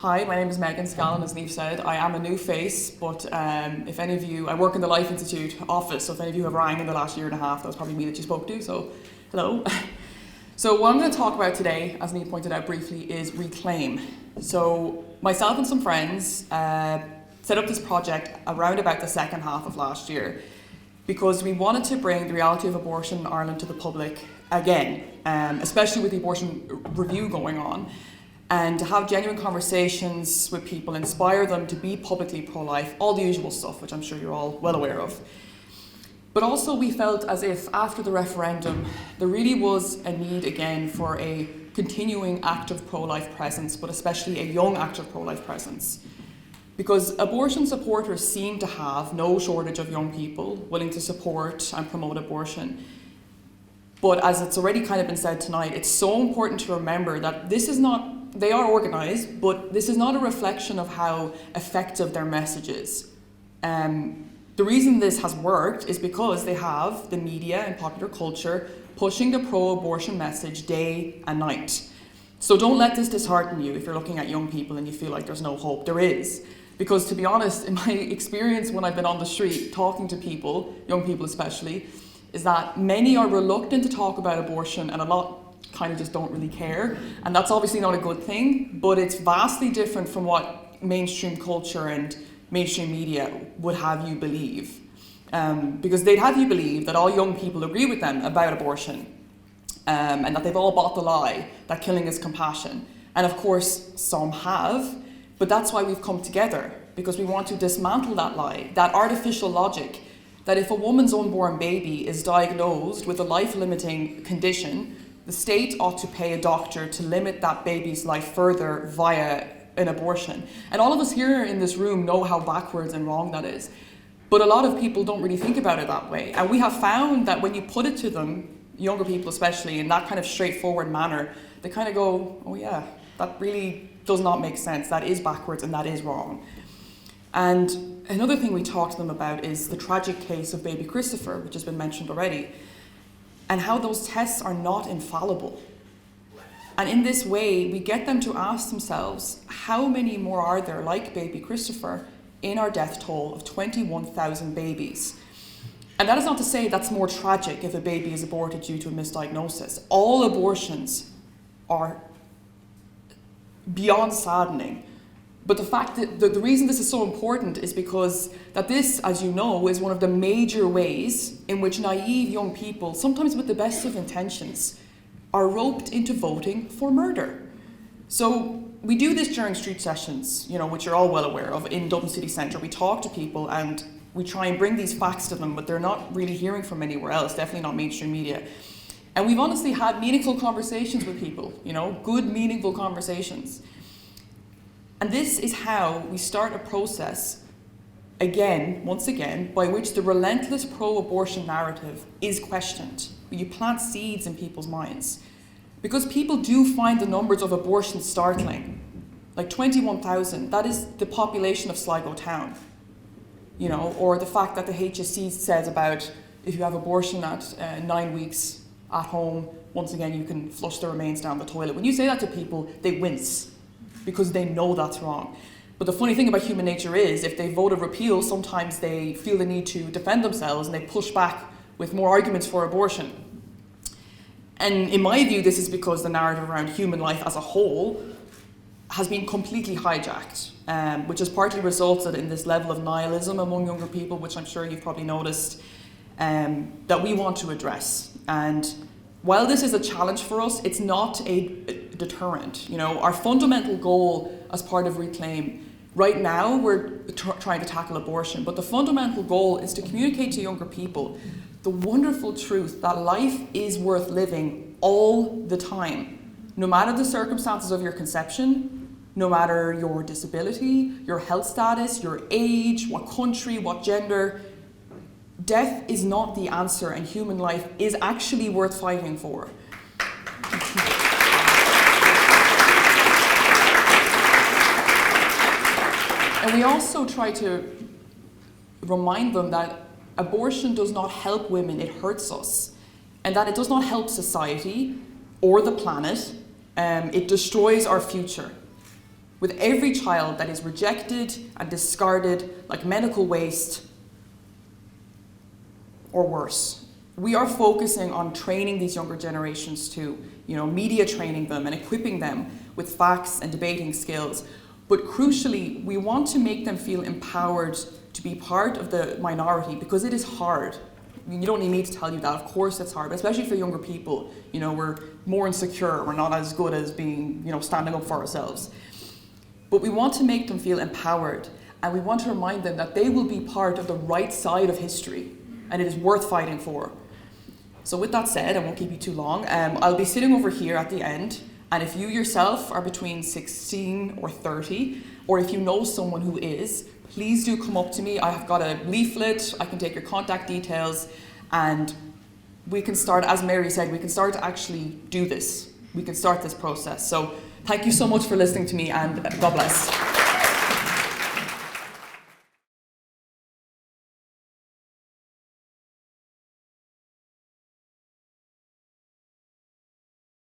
Hi, my name is Megan Scallan, as Niamh said. I am a new face, but if any of you, I work in the Life Institute office, so if any of you have rang in the last year and a half, that was probably me that you spoke to, so hello. So what I'm going to talk about today, as Niamh pointed out briefly, is reclaim. So myself and some friends set up this project around about the second half of last year because we wanted to bring the reality of abortion in Ireland to the public again, especially with the abortion review going on, and to have genuine conversations with people, inspire them to be publicly pro-life, all the usual stuff, which I'm sure you're all well aware of. But also we felt as if after the referendum, there really was a need again for a continuing active pro-life presence, but especially a young active pro-life presence. Because abortion supporters seem to have no shortage of young people willing to support and promote abortion. But as it's already kind of been said tonight, it's so important to remember that this is not, they are organised, but this is not a reflection of how effective their message is. The reason this has worked is because they have the media and popular culture pushing the pro-abortion message day and night. So don't let this dishearten you if you're looking at young people and you feel like there's no hope. There is. Because to be honest, in my experience when I've been on the street talking to people, young people especially, is that many are reluctant to talk about abortion and a lot kind of just don't really care. And that's obviously not a good thing, but it's vastly different from what mainstream culture and mainstream media would have you believe. Because they'd have you believe that all young people agree with them about abortion, and that they've all bought the lie that killing is compassion. And of course, some have, but that's why we've come together, because we want to dismantle that lie, that artificial logic, that if a woman's unborn baby is diagnosed with a life-limiting condition, the state ought to pay a doctor to limit that baby's life further via an abortion. And all of us here in this room know how backwards and wrong that is. But a lot of people don't really think about it that way. And we have found that when you put it to them, younger people especially, in that kind of straightforward manner, they kind of go, oh yeah, that really does not make sense. That is backwards and that is wrong. And another thing we talk to them about is the tragic case of baby Christopher, which has been mentioned already, and how those tests are not infallible. And in this way, we get them to ask themselves, how many more are there like baby Christopher in our death toll of 21,000 babies? And that is not to say that's more tragic if a baby is aborted due to a misdiagnosis. All abortions are beyond saddening. But the fact that the reason this is so important is because that this, as you know, is one of the major ways in which naive young people, sometimes with the best of intentions, are roped into voting for murder. So we do this during street sessions, which you're all well aware of, in Dublin City Centre. We talk to people and we try and bring these facts to them, but they're not really hearing from anywhere else, definitely not mainstream media. And we've honestly had meaningful conversations with people, good, meaningful conversations. And this is how we start a process, once again, by which the relentless pro-abortion narrative is questioned. You plant seeds in people's minds. Because people do find the numbers of abortions startling. Like 21,000, that is the population of Sligo town. Or the fact that the HSC says about if you have abortion at 9 weeks at home, once again, you can flush the remains down the toilet. When you say that to people, they wince, because they know that's wrong. But the funny thing about human nature is, if they vote a repeal, sometimes they feel the need to defend themselves and they push back with more arguments for abortion. And in my view, this is because the narrative around human life as a whole has been completely hijacked, which has partly resulted in this level of nihilism among younger people, which I'm sure you've probably noticed, that we want to address. And while this is a challenge for us, it's not a deterrent. Our fundamental goal as part of Reclaim, right now we're trying to tackle abortion, but the fundamental goal is to communicate to younger people the wonderful truth that life is worth living all the time, no matter the circumstances of your conception, no matter your disability, your health status, your age, what country, what gender. Death is not the answer, and human life is actually worth fighting for. And we also try to remind them that abortion does not help women, it hurts us. And that it does not help society or the planet, it destroys our future. with every child that is rejected and discarded like medical waste or worse. We are focusing on training these younger generations too, media training them and equipping them with facts and debating skills. But crucially, we want to make them feel empowered to be part of the minority, because it is hard. You don't need me to tell you that. Of course it's hard, especially for younger people. We're more insecure, we're not as good as being, standing up for ourselves. But we want to make them feel empowered, and we want to remind them that they will be part of the right side of history, and it is worth fighting for. So with that said, I won't keep you too long. I'll be sitting over here at the end, and if you yourself are between 16 or 30, or if you know someone who is, please do come up to me. I have got a leaflet, I can take your contact details, and we can start, as Mary said, we can start to actually do this. We can start this process. So thank you so much for listening to me, and God bless.